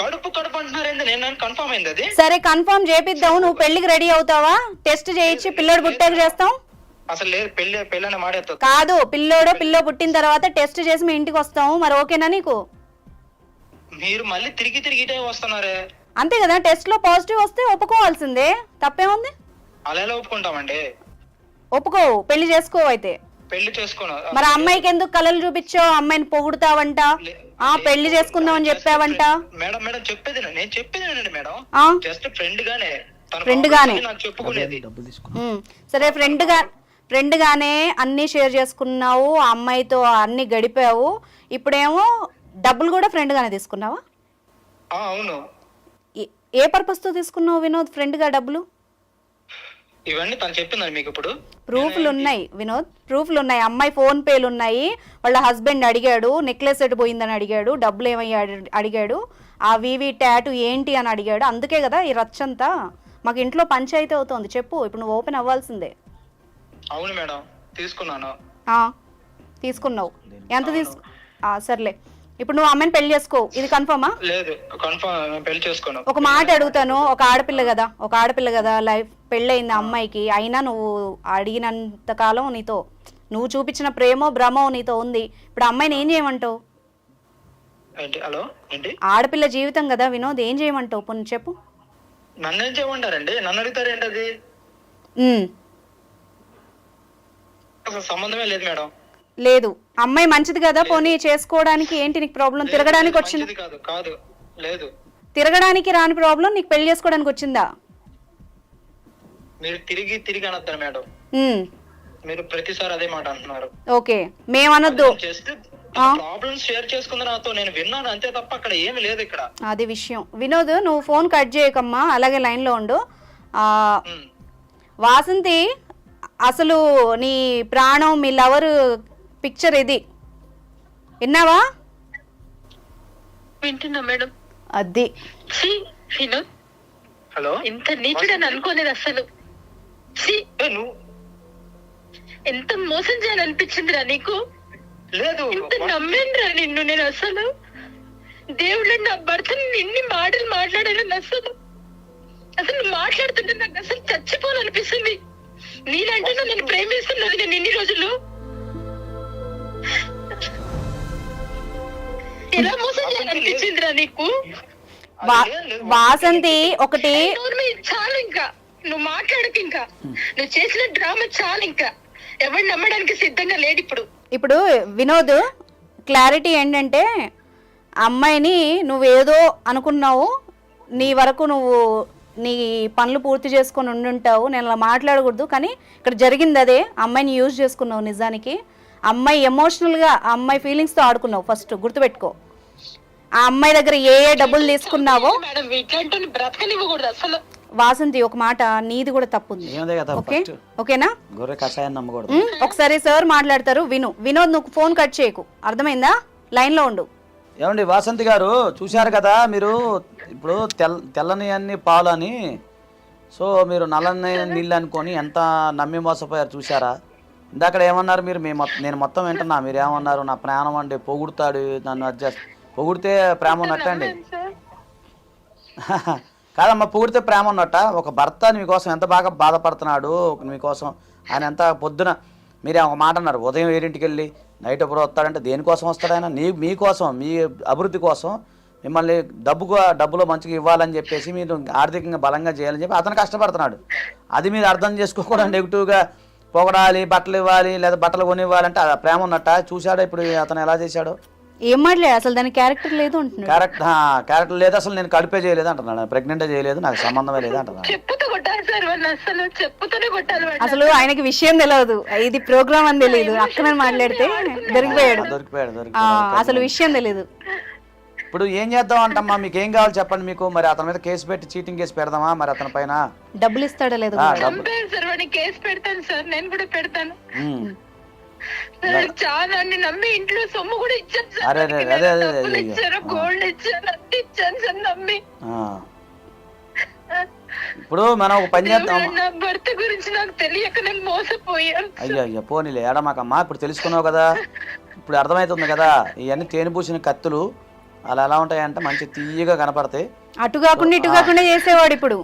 S5: కడుపు అంటున్నారేంది? నేను కన్ఫర్మ్ అయింది అది.
S1: సరే కన్ఫర్మ్ చేపిద్దాము, నువ్వు పెళ్లికి రెడీ అవుతావా? టెస్ట్ చేయించి పిల్లడు పుట్టాక చేస్తాం.
S5: అసలు లేదు, పెళ్లి అనే మాట
S1: కాదు, పిల్లో పుట్టిన తర్వాత టెస్ట్ చేసి మీ ఇంటికి వస్తాము. మరి ఓకేనా నీకు?
S5: మీరు మళ్ళీ తిరిగి ఇటే వస్తున్నారే.
S1: అంతే కదా, టెస్ట్ లో పాజిటివ్ వస్తే ఒప్పుకోవాల్సిందే, తప్పేముంది?
S5: అలా ఎలా ఒప్పుకుంటామండి?
S1: ఒప్పుకో, పెళ్లి చేసుకో. అయితే
S5: పెళ్లి చేసుకోను.
S1: మరి అమ్మాయికి ఎందుకు కలలు చూపించావు? అమ్మాయిని పొగుడుతావంట, పెళ్లి చేసుకుందాం అని చెప్పావంట.
S5: మేడం నేను చెప్పేది మేడం. జస్ట్ ఫ్రెండ్ గానే నాకు చెప్పుకునేది.
S1: సరే ఫ్రెండ్ గానే అన్ని షేర్ చేసుకున్నావు, అమ్మాయితో అన్ని గడిపావు. ఇప్పుడేమో డబ్బులు కూడా ఫ్రెండ్ గానే తీసుకున్నావా?
S5: అవును.
S1: ఏ పర్పస్ తో తీసుకున్నావు వినోద్ ఫ్రెండ్ గా డబ్బులు?
S5: ఇవన్నీ తను చెప్పిందని మీకు ఇప్పుడు
S1: ప్రూఫ్లు ఉన్నాయి వినోద్, ప్రూఫ్లు ఉన్నాయి. అమ్మాయి ఫోన్ పేలు ఉన్నాయి, వాళ్ళ హస్బెండ్ అడిగాడు, నెక్లెస్ ఎటు పోయిందని అడిగాడు, డబ్బులు ఏమయ్యా అడిగాడు, ఆ వివి టాటూ ఏంటి అని అడిగాడు. అందుకే కదా ఈ రచ్చంతా. మాకు ఇంట్లో పంచాయతీ అవుతోంది. చెప్పు, ఇప్పుడు నువ్వు ఓపెన్ అవ్వాల్సిందే.
S5: అవును మేడం, తీసుకున్నాను.
S1: తీసుకున్నావు. ఎంత సర్లే, ఇప్పుడు నువ్వు అమ్మాయిని పెళ్లి చేసుకో, ఇది కన్ఫర్మా?
S5: లేదు, కన్ఫర్మ్ పెళ్లి చేసుకోను.
S1: ఒక మాట అడుగుతాను, ఒక ఆడపిల్ల కదా లైఫ్ పెళ్ళయింది అమ్మాయికి, అయినా నువ్వు అడిగినంత కాలం నువ్వు చూపించిన ప్రేమో భ్రమో నీతో ఉంది. ఇప్పుడు అమ్మాయిని ఏం చేయమంటావు?
S5: హలో ఏంటి?
S1: ఆడపిల్ల జీవితం కదా వినోద్, ఏం చేయమంటావు? పొన్ను చెప్పు.
S5: నన్ను ఏం చేయమంటారండి? నన్ను అడుగుతారేంటి? అది అసలు సంబంధమే లేదు మేడం.
S1: లేదు, అమ్మాయి మంచిది కదా, పోనీ చేసుకోవడానికి ఏంటి నీకు ప్రాబ్లం? తిరగడానికి వచ్చింది
S5: కాదు. లేదు,
S1: తిరగడానికి రాని ప్రాబ్లం నీకు పెళ్లి చేసుకోవడానికి వచ్చిందా?
S5: మీరు తిరిగి అనొద్దారు మేడం. మీరు ప్రతిసారి అదే మాట అంటున్నారు.
S1: ఓకే, మేమనొద్దు.
S5: జస్ట్ ప్రాబ్లమ్స్ షేర్ చేసుకుంది నాతో, నేను విన్నాను అంతే తప్ప అక్కడ ఏమి లేదు ఇక్కడ. అది
S1: విషయం. వినోద్, నువ్వు ఫోన్ కట్ చేయకమ్మా, అలాగే లైన్ లో ఉండు. వాసంతి, అసలు నీ ప్రాణం మీ లవర్ పిక్చర్ ఇది విన్నావా?
S4: వింటున్నా మేడం.
S1: అది
S4: ఛీ, వినోద్
S5: హలో
S4: ఇంత నీచుడని అనుకోలేదు అసలు. ఛీ,
S5: నువ్వు
S4: ఎంత మోసం చేయాలనిపించిందిరా నీకు?
S5: లేదు
S4: ఎంత నమ్మేనరా నిన్ను నేను అసలు. దేవుడు నా భర్తని ఇన్ని మాటలు మాట్లాడాను అసలు. అసలు నువ్వు మాట్లాడుతుంటే నాకు అసలు చచ్చిపోవాలనిపిస్తుంది. నీలంటే నేను ప్రేమిస్తున్నది నేను ఇన్ని రోజులు. ఎలా మోసం చేయాలనిపించిందిరా నీకు?
S1: వాసంతి ఒకటి,
S4: చాలు ఇంకా నువ్వు మాట్లాడకు, ఇంకా నువ్వు చేసిన డ్రామా చాలు. ఇంకా ఎవరు నమ్మడానికి సిద్ధంగా లేడు ఇప్పుడు.
S1: ఇప్పుడు వినోద్ క్లారిటీ ఏంటంటే, అమ్మాయిని నువ్వేదో అనుకున్నావు, నీ వరకు నువ్వు నీ పనులు పూర్తి చేసుకొని ఉండుంటావు, నేను అలా మాట్లాడకూడదు, కానీ ఇక్కడ జరిగింది అదే. అమ్మాయిని యూజ్ చేసుకున్నావు. నిజానికి అమ్మాయి ఎమోషనల్గా ఆ అమ్మాయి ఫీలింగ్స్తో ఆడుకున్నావు. ఫస్ట్ గుర్తుపెట్టుకో, ఆ అమ్మాయి దగ్గర ఏ డబ్బులు తీసుకున్నావో.
S4: మేడం ఇట్లాంటి బ్రతకనివ్వకూడదు అసలు.
S1: వాసంతి ఒక మాట, నీది కూడా తప్పుంది. ఓకే, ఓకేనా?
S2: గొర్రె కషాయాన్ని నమ్మకూడదు.
S1: ఒకసారి సార్ మాట్లాడతారు, విను. వినోద్, నువ్వు ఫోన్ కట్ చేయకు, అర్థమైందా? లైన్లో ఉండు.
S2: ఏమండి వాసంతి గారు, చూశారు కదా మీరు, ఇప్పుడు తెల్లని అన్ని పాలు అని, సో మీరు నల్లని నీళ్ళు అనుకొని ఎంత నమ్మి మోసపోయారు చూసారా? ఇందాక ఏమన్నారు మీరు? నేను మొత్తం వింటున్నా. మీరు ఏమన్నారు? నా ప్రాణం అంటే పొగుడుతాడు, నన్ను అడ్జస్ట్. పొగిడితే ప్రేమ ఉన్నట్టండి? కాదమ్మా, పొగిడితే ప్రేమ ఉన్నట్ట? ఒక భర్త మీకోసం ఎంత బాగా బాధపడుతున్నాడు, మీకోసం ఆయన ఎంత పొద్దున, మీరే ఒక మాట అన్నారు, ఉదయం 7ంటికి వెళ్ళి నైట్ ఎప్పుడు వస్తాడంటే దేనికోసం వస్తాడు ఆయన? మీకోసం, మీ అభివృద్ధి కోసం, మిమ్మల్ని డబ్బులో మంచిగా ఇవ్వాలని చెప్పేసి, మీరు ఆర్థికంగా బలంగా చేయాలని చెప్పి అతను కష్టపడుతున్నాడు. అది మీరు అర్థం చేసుకోకుండా నెగిటివ్గా పొగడాలి, బట్టలు ఇవ్వాలి, లేదా బట్టలు కొనివ్వాలంటే అది ప్రేమ ఉన్నట్ట? చూశాడు ఇప్పుడు అతను ఎలా చేశాడు?
S1: ఏం మాట్లాడు, అసలు దాని క్యారెక్టర్ లేదు అంటున్నాడు.
S2: క్యారెక్టర్ లేదు, అసలు నేను కడుపే చేయలేదు అంటున్నాడు, ప్రెగ్నెంటే చేయలేదు, నాకు సంబంధమే లేదు అంటున్నాడు.
S1: అసలు ఆయనకి విషయం తెలియదు, ఇది ప్రోగ్రామ్ అని తెలియదు. అక్కడ మాట్లాడితే దొరికిపోయాడు. అసలు విషయం తెలియదు.
S2: ఇప్పుడు ఏం చేద్దాం అంటమ్మా? మీకు ఏం కావాలి చెప్పండి. మీకు మరి అతని మీద కేసు పెట్టి చీటింగ్ కేసు పెడదామా? మరి అతని పైన
S1: డబ్బులు ఇస్తాడో లేదు?
S4: కేసు పెడతాను సార్, నేను కూడా పెడతాను. చాలా నమ్మి ఇంట్లో సొమ్ము కూడా ఇచ్చాను సార్, ఇచ్చారు, గోల్డ్ ఇచ్చాను, అన్ని ఇచ్చాను సార్ నమ్మి.
S2: ఇప్పుడు మనం ఒక పని చేద్దాం.
S4: నా భర్త గురించి నాకు తెలియక నేను మోసపోయాను.
S2: అయ్యో పోనీలే, ఏడమాకమ్మా. ఇప్పుడు తెలుసుకున్నావు కదా, ఇప్పుడు అర్థమవుతుంది కదా. ఇవన్నీ తేనెపూసిన కత్తులు అలా ఎలా ఉంటాయంటే మంచి తీయగా కనపడతాయి.
S1: అటు కాకుండా ఇటు కాకుండా చేసేవాడు ఇప్పుడు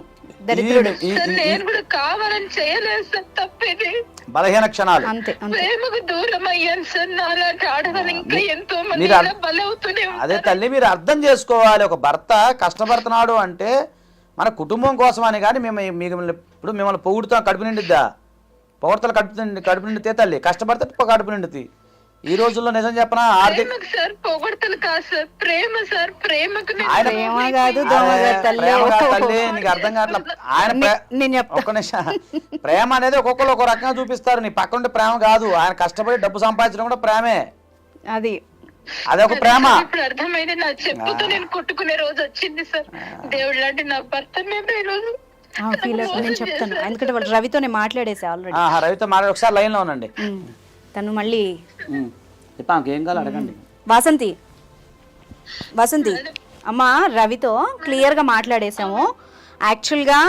S1: దరిద్రుడు.
S4: నేను కూడా కావాలని చేయలేదు సార్, తప్పేది.
S2: బలహీన క్షణాలు,
S4: ప్రేమకు దూరం అయ్యాను సార్. నాలాంటి ఆడవాళ్ళు ఇంకా ఎంతో మంది బలవుతూనే.
S2: అదే తల్లి, మీరు అర్థం చేసుకోవాలి. ఒక భర్త కష్టపడుతున్నాడు అంటే మన కుటుంబం కోసం అని. కానీ ఇప్పుడు మిమ్మల్ని పొగుడుతాం, కడుపు నిండిద్దా? పొగడతలు కడుపు నిండితే తల్లి, కష్టపడితే కడుపు నిండుతుంది. ఈ రోజుల్లో నిజం చెప్పనా, ఆర్థిక తల్లి నీకు అర్థం కావట్లేదు. ఆయన ఒక్క నిమిషం, ప్రేమ అనేది ఒక్కొక్కరు ఒక రకంగా చూపిస్తారు. నీ పక్కన ప్రేమ కాదు, ఆయన కష్టపడి డబ్బు సంపాదించడం కూడా ప్రేమే. అదొక ప్రేమ.
S4: ఇప్పుడు అర్థమైంది, నా చెప్పుతో నేను కొట్టుకునే రోజు వచ్చింది సార్. దేవుడు లాంటి నా భర్త మీద ఈ రోజు
S1: నేను చెప్తాను, ఎందుకంటే వాళ్ళు రవితోనే మాట్లాడేసా ఆల్రెడీ.
S2: రవితో మాట్లాడి ఒకసారి లైన్ లో ఉండండి.
S1: తను మళ్ళీ
S2: ఏం కావాలి అడగండి.
S1: వసంతి అమ్మా, రవితో క్లియర్ గా మాట్లాడేసాము. యాక్చువల్గా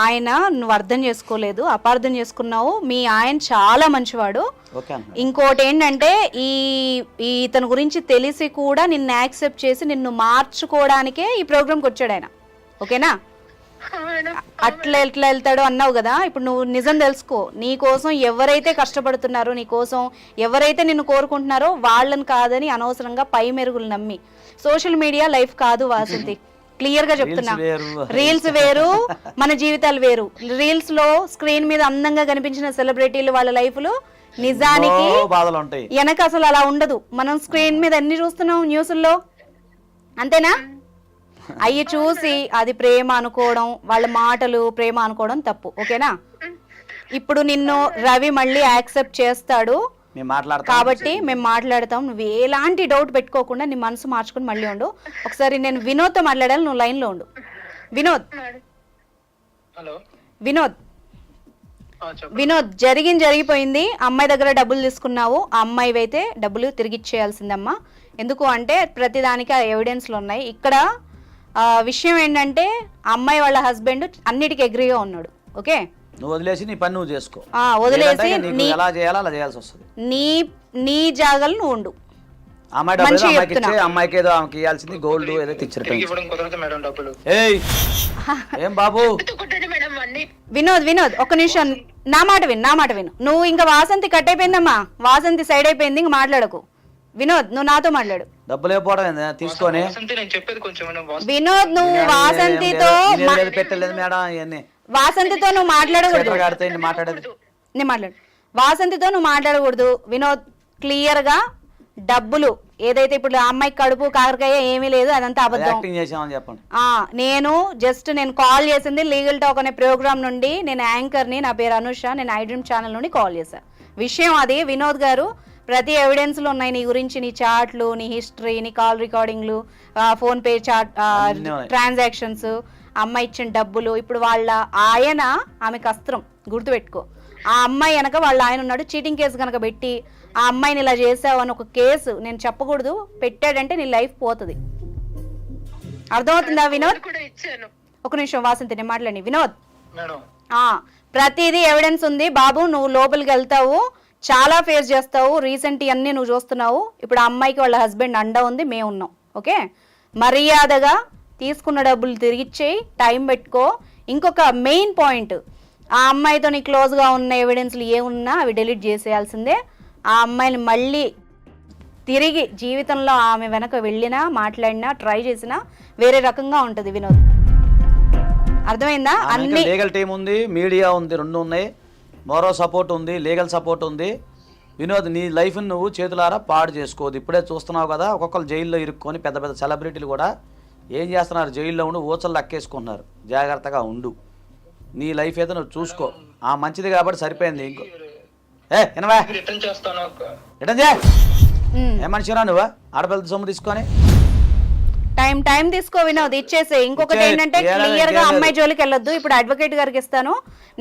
S1: ఆయన నువ్వు అర్థం చేసుకోలేదు, అపార్థం చేసుకున్నావు. మీ ఆయన చాలా మంచివాడు. ఇంకోటి ఏంటంటే, ఇతని గురించి తెలిసి కూడా నిన్ను యాక్సెప్ట్ చేసి నిన్ను మార్చుకోవడానికే ఈ ప్రోగ్రామ్కి వచ్చాడు ఆయన. ఓకేనా? అట్లా ఎట్లా వెళ్తాడో అన్నావు కదా, ఇప్పుడు నువ్వు నిజం తెలుసుకో. నీ కోసం ఎవరైతే కష్టపడుతున్నారో, నీ కోసం ఎవరైతే నిన్ను కోరుకుంటున్నారో వాళ్ళని కాదని అనవసరంగా పై మెరుగులు నమ్మి. సోషల్ మీడియా లైఫ్ కాదు వాసంతి, క్లియర్ గా చెప్తున్నా. రీల్స్ వేరు, మన జీవితాలు వేరు. రీల్స్ లో స్క్రీన్ మీద అందంగా కనిపించిన సెలబ్రిటీలు వాళ్ళ లైఫ్ లో నిజానికి వెనక అసలు అలా ఉండదు. మనం స్క్రీన్ మీద అన్ని చూస్తున్నాం న్యూస్ల్లో, అంతేనా? అయ్యి చూసి అది ప్రేమ అనుకోవడం, వాళ్ళ మాటలు ప్రేమ అనుకోవడం తప్పు. ఓకేనా? ఇప్పుడు నిన్ను రవి మళ్ళీ యాక్సెప్ట్ చేస్తాడు కాబట్టి మేము మాట్లాడతాం. నువ్వు ఎలాంటి డౌట్ పెట్టుకోకుండా నీ మనసు మార్చుకుని మళ్ళీ ఉండు. ఒకసారి నేను వినోద్తో మాట్లాడాలి, నువ్వు లైన్ లో ఉండు. వినోద్, వినోద్
S5: చెప్పండి.
S1: వినోద్ జరిగిపోయింది. అమ్మాయి దగ్గర డబ్బులు తీసుకున్నావు, ఆ అమ్మాయి అయితే డబ్బులు తిరిగి ఇచ్చేయాల్సిందమ్మా. ఎందుకు అంటే ప్రతిదానికి ఆ ఎవిడెన్స్లు ఉన్నాయి. ఇక్కడ విషయం ఏంటంటే అమ్మాయి వాళ్ళ హస్బెండ్ అన్నిటికీ అగ్రీగా ఉన్నాడు. ఓకే,
S2: నువ్వు వదిలేసి నీ పని నువ్వు చేసుకో.
S1: వదిలేసి
S2: లేదంటే నీకు ఎలా చేయాలో అలా చేయాల్సి వస్తుంది.
S1: నీ జాగాలు నువ్వు ఉండు.
S2: అమ్మాయి డబ్బులు ఏదో అమ్మాయికి ఇచ్చే, అమ్మాయికి ఏదో ఆమెకి ఇవ్వాల్సింది గోల్డ్ ఏదో ఇచ్చారు.
S5: తిరిగి ఇవ్వడం కుదరదు మేడం డబ్బులు.
S2: ఏయ్ ఏం బాబు
S4: కొట్టండి మేడం అన్ని.
S1: వినోద్ ఒక్క నిమిషం నా మాట విను. నువ్వు ఇంకా వాసంతి కట్ అయిపోయిందమ్మా, వాసంతి సైడ్ అయిపోయింది, ఇంక మాట్లాడకు. వినోద్ నువ్వు నాతో మాట్లాడు.
S2: డబ్బులు ఇవ్వడం తీసుకొని
S5: నేను చెప్పేది కొంచెం
S1: వినోద్ నువ్వు వాసంతితో
S2: పెట్టలేదు మేడం ఇవన్నీ.
S1: వాసంతితో నువ్వు మాట్లాడకూడదు.
S2: మాట్లాడేది
S1: నేను మాట్లాడు. వాసంతితో నువ్వు మాట్లాడకూడదు. వినోద్ క్లియర్ గా డబ్బులు ఏదైతే ఇప్పుడు ఆ అమ్మాయికి కడుపు కాకరకాయ ఏమీ లేదు, అదంతా అబద్ధం.
S2: యాక్టింగ్ చేసామని చెప్పండి.
S1: నేను కాల్ చేసింది లీగల్ టాక్ అనే ప్రోగ్రామ్ నుండి. నేను యాంకర్ని, నా పేరు అనుష, నేను ఐడ్రీమ్ ఛానల్ నుండి కాల్ చేశా. విషయం అది. వినోద్ గారు ప్రతి ఎవిడెన్స్లు ఉన్నాయి నీ గురించి, నీ చాట్లు, నీ హిస్టరీ, నీ కాల్ రికార్డింగ్లు, ఫోన్ పే చాట్ ట్రాన్సాక్షన్స్, అమ్మాయి ఇచ్చిన డబ్బులు. ఇప్పుడు వాళ్ళ ఆయన ఆమెకు అస్త్రం, గుర్తుపెట్టుకో. ఆ అమ్మాయి వెనక వాళ్ళ ఆయన ఉన్నాడు. చీటింగ్ కేసు కనుక పెట్టి ఆ అమ్మాయిని ఇలా చేసావు అని ఒక కేసు నేను చెప్పకూడదు, పెట్టాడంటే నీ లైఫ్ పోతుంది. అర్థమవుతుందా వినోద్? ఒక నిమిషం వాసంతి నేను మాట్లాడి. వినోద్ ప్రతిదీ ఎవిడెన్స్ ఉంది బాబు. నువ్వు లోపలికి వెళ్తావు, చాలా ఫేస్ చేస్తావు. రీసెంట్ అన్నీ నువ్వు చూస్తున్నావు. ఇప్పుడు ఆ అమ్మాయికి వాళ్ళ హస్బెండ్ అండ ఉంది, మేము ఉన్నాం. ఓకే, మర్యాదగా తీసుకున్న డబ్బులు తిరిగిచ్చేయి, టైం పెట్టుకో. ఇంకొక మెయిన్ పాయింట్, ఆ అమ్మాయితో నీ క్లోజ్గా ఉన్న ఎవిడెన్స్లు ఏమున్నా అవి డిలీట్ చేసేయాల్సిందే. ఆ అమ్మాయిని మళ్ళీ తిరిగి జీవితంలో ఆమె వెనక వెళ్ళినా, మాట్లాడినా, ట్రై చేసినా వేరే రకంగా ఉంటుంది వినోద్. అర్థమైందా? అన్ని
S2: లీగల్ టీం ఉంది, మీడియా ఉంది, రెండు ఉన్నాయి. మోరో సపోర్ట్ ఉంది, లీగల్ సపోర్ట్ ఉంది. వినోద్ నీ లైఫ్ని నువ్వు చేతులారా పాడు చేసుకోవద్దు. ఇప్పుడే చూస్తున్నావు కదా, ఒక్కొక్కరు జైల్లో ఇరుక్కొని పెద్ద పెద్ద సెలబ్రిటీలు కూడా ఏం చేస్తున్నారు, జైల్లో ఉండి ఊచలు లక్కేసుకుంటున్నారు. జాగ్రత్తగా ఉండు. నీ లైఫ్ అయితే నువ్వు చూసుకో. ఆ మంచిది కాబట్టి సరిపోయింది. ఇంకో
S5: రిటర్న్ చేస్తాను.
S2: రిటర్న్ చేయ ఏ మనిషిరా నువ్వు? ఆడపిల్ల సొమ్ము తీసుకొని
S1: టైం తీసుకో వినోద్, ఇచ్చేసే. ఇంకొకటి ఏంటంటే క్లియర్ గా అమ్మాయి జోలికి వెళ్ళొద్దు. ఇప్పుడు అడ్వకేట్ గారికి ఇస్తాను,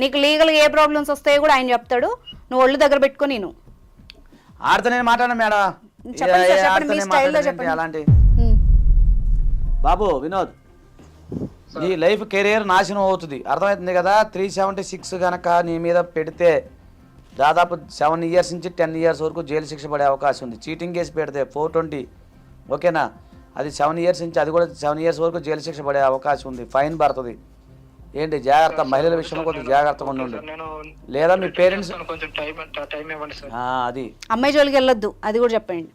S1: నీకు లీగల్ ఏ ప్రాబ్లమ్స్ వస్తాయో కూడా ఆయన చెప్తాడు. నువ్వు ఒళ్ళు దగ్గర పెట్టుకుని నేను
S2: ఆడితే నేను మాట్లాడాను మేడం. అలాంటి బాబు వినోద్, నీ లైఫ్ కెరీర్ నాశనం అవుతుంది, అర్థమవుతుంది కదా. 376 కనుక నీ మీద పెడితే దాదాపు 7 years నుంచి 10 years వరకు జైలు శిక్ష పడే అవకాశం ఉంది. చీటింగ్ కేసు పెడితే 420, ఓకేనా, అది 7 years నుంచి, అది కూడా 7 years వరకు జైలు శిక్ష పడే అవకాశం ఉంది. ఫైన్ పడుతుంది. ఏంటి జాగ్రత్త, మహిళల విషయంలో కొంచెం జాగ్రత్తగా ఉండండి. లేదా మీ పేరెంట్స్ అది
S1: అమ్మాయి జోలికి వెళ్ళొద్దు, అది కూడా చెప్పండి.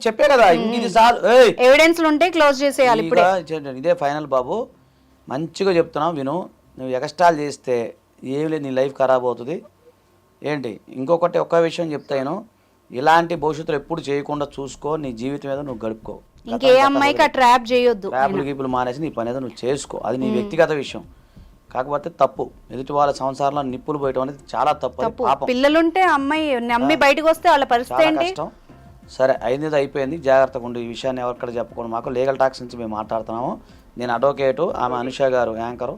S2: చెప్పే కదా, ఇది సార్
S1: ఎవిడెన్స్ ఉంటే క్లోజ్ చేసేయాలి.
S2: ఇదే ఫైనల్ బాబు, మంచిగా చెప్తున్నావు విను. నువ్వు ఎక్స్ట్రాల్ చేస్తే ఏమి లేదు, నీ లైఫ్ ఖరాబ్ అవుతుంది. ఏంటి ఇంకొకటి ఒక్క విషయం చెప్తాను, ఇలాంటి భవిష్యత్తులో ఎప్పుడు చేయకుండా చూసుకో. నీ జీవితం ఏదో నువ్వు గడుపుకో.
S1: ఇంకే అమ్మాయికి ట్రాప్ చేయొద్దు,
S2: ట్రాప్లు గీపులు మానేసి నీ పని ఏదో నువ్వు చేసుకో. అది నీ వ్యక్తిగత విషయం. కాకపోతే తప్పు, ఎదుటి వాళ్ళ సంసారంలో నిప్పులు పోయటం అనేది చాలా తప్పు.
S1: పిల్లలుంటే అమ్మాయి నమ్మి బయటకు వస్తే వాళ్ళ పరిస్థితి ఏంటి?
S2: కష్టం. సరే అయింది అయిపోయింది, జాగ్రత్తగా ఉండు. ఈ విషయాన్ని ఎవరిక్కడ చెప్పకుండా, మాకు లీగల్ టాక్స్ నుంచి మేము మాట్లాడుతున్నాము. నేను అడ్వకేటు, ఆమె అనుష గారు యాంకరు.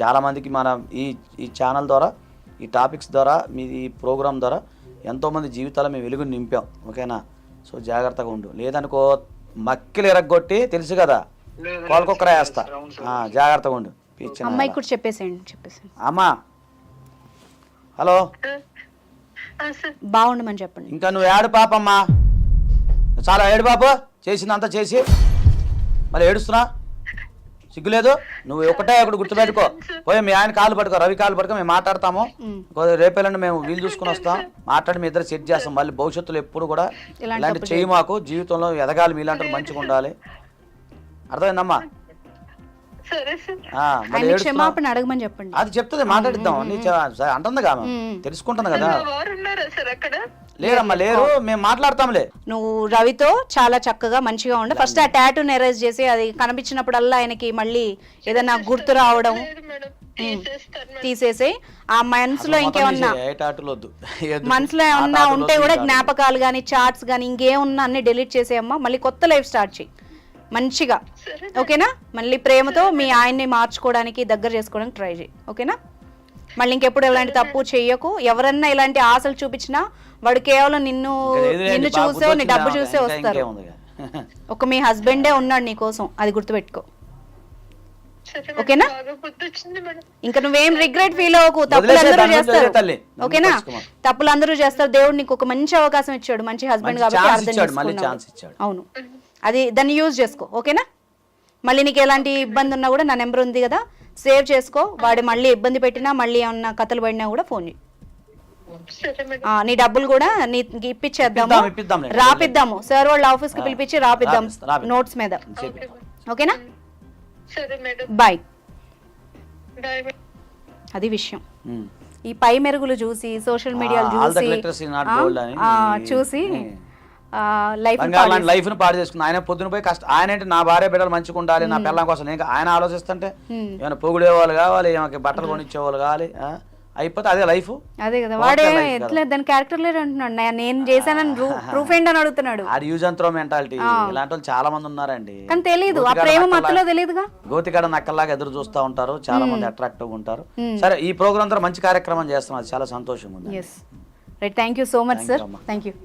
S2: చాలామందికి మన ఈ ఛానల్ ద్వారా, ఈ టాపిక్స్ ద్వారా, మీ ఈ ప్రోగ్రామ్ ద్వారా ఎంతోమంది జీవితాలు మేము వెలుగు నింపాం. ఓకేనా? సో జాగ్రత్తగా ఉండు. లేదనుకో మక్కిలు ఎరగొట్టి తెలుసు కదా, కోలకొక్కర వేస్తా. జాగ్రత్తగా ఉండు.
S1: అమ్మాయి కూడా చెప్పేసేయండి.
S2: అమ్మా హలో,
S1: బాగుండమని చెప్పండి.
S2: ఇంకా నువ్వు ఏడు పాపమ్మా, చాలా ఏడు పాప, చేసిందంతా చేసి మళ్ళీ ఏడుస్తున్నా, సిగ్గులేదు. నువ్వు ఒకటే ఒకటి గుర్తుపెట్టుకో. పోయి మీ ఆయన కాళ్ళు పట్టుకో, రవి కాళ్ళు పట్టుకో, మేము మాట్లాడతాము. రేపేళ్ళండి మేము వీలు చూసుకుని వస్తాం, మాట్లాడి మీ ఇద్దరు సెట్ చేస్తాం. మళ్ళీ భవిష్యత్తులో ఎప్పుడు కూడా ఇలాంటి చెయ్యి. మాకు జీవితంలో ఎదగాలి, మీలాంటి మంచిగా ఉండాలి. అర్థమైందమ్మా?
S1: క్షమాపణ అడగమని చెప్పండి.
S2: అది చెప్తుంది, మాట్లాడిద్దాం. అంటుంది కదా, తెలుసుకుంటుంది కదా. లేదమ్మా లేరు, మేము మాట్లాడతాంలే.
S1: నువ్వు రవితో చాలా చక్కగా మంచిగా ఉండ. ఫస్ట్ ఆ టాటూని ఎరేజ్ చేసి, అది కనిపించినప్పుడల్లా ఆయనకి మళ్ళీ ఏదైనా గుర్తు రావడం తీసేసి, ఆ మనసులో ఇంకేమన్నా మనసులో ఏమన్నా ఉంటే కూడా జ్ఞాపకాలు కానీ, చాట్స్ కానీ, ఇంకేమున్నా అన్ని డిలీట్ చేసేయమ్మా. మళ్ళీ కొత్త లైఫ్ స్టార్ట్ చేయి మంచిగా. ఓకేనా? మళ్ళీ ప్రేమతో మీ ఆయన్ని మార్చుకోవడానికి, దగ్గర చేసుకోవడానికి ట్రై చేయి. ఓకేనా? మళ్ళీ ఇంకెప్పుడు ఇలాంటి తప్పు చెయ్యకు. ఎవరన్నా ఇలాంటి ఆశలు చూపించినా వాడు కేవలం నిన్ను చూసే నీ డబ్బు చూసే వస్తారు. ఒక మీ హస్బెండే ఉన్నాడు నీ కోసం, అది గుర్తుపెట్టుకో. ఓకేనా? ఇంకా నువ్వేం రిగ్రెట్ ఫీల్ అవ్వకు. తప్పులు అందరూ చేస్తారు, ఓకేనా? తప్పులు అందరూ చేస్తారు. దేవుడు నీకు ఒక మంచి అవకాశం ఇచ్చాడు, మంచి హస్బెండ్ కాబట్టి అర్థం చేసుకున్నావు. అవును, అది దాన్ని యూజ్ చేసుకో, ఓకేనా? మళ్ళీ నీకు ఎలాంటి ఇబ్బంది ఉన్నా కూడా నా నెంబర్ ఉంది కదా, సేవ్ చేసుకో. వాడు మళ్ళీ ఇబ్బంది పెట్టినా, మళ్ళీ ఏమన్నా కథలు పడినా కూడా ఫోన్ చేయి. నీ డబ్బులు కూడా నీకు ఇప్పించేద్దాము, రాపిద్దాము. సార్ వాళ్ళ ఆఫీస్ కి పిలిపించి రాపిద్దాం నోట్స్ మీద, ఓకేనా? బాయ్. అది విషయం. ఈ పై మెరుగులు చూసి, సోషల్ మీడియాలు చూసి లైఫ్
S2: ను పాడు చేసుకున్నా. ఆయన పొద్దున పోయి కష్టం. ఆయన ఏంటి, నా భార్య బిడ్డలు మంచిగా ఉండాలి, నా పిల్లల కోసం ఆయన ఆలోచిస్తుంటే ఏమైనా పొగిడే వాళ్ళు కావాలి, ఏమైనా బట్టలు కొనిచ్చే వాళ్ళు కావాలి, అయిపోతే అదే లైఫ్.
S1: అదే కదా, వాడే ఎట్లా దాని క్యారెక్టర్ లేరు అంటున్నాడు. నేను చేశానని ప్రూఫ్ ఏంటని అడుగుతున్నాడు.
S2: అది యూజ్ అండ్ త్రో మెంటాలిటీ. ఇలాంటి వాళ్ళు చాలా మంది ఉన్నారండి.
S1: కానీ తెలియదు, ఆ ప్రేమ మత్తులో తెలియదుగా.
S2: గోతికాడ నక్కల్లాగా ఎదురు చూస్తూ ఉంటారు, చాలా మంది అట్రాక్టివ్ గా ఉంటారు. సరే, ఈ ప్రోగ్రామ్ ద్వారా మంచి కార్యక్రమం చేస్తున్నాం, అది చాలా సంతోషంగా ఉంది.
S1: Right, thank you so much sir. Thank you.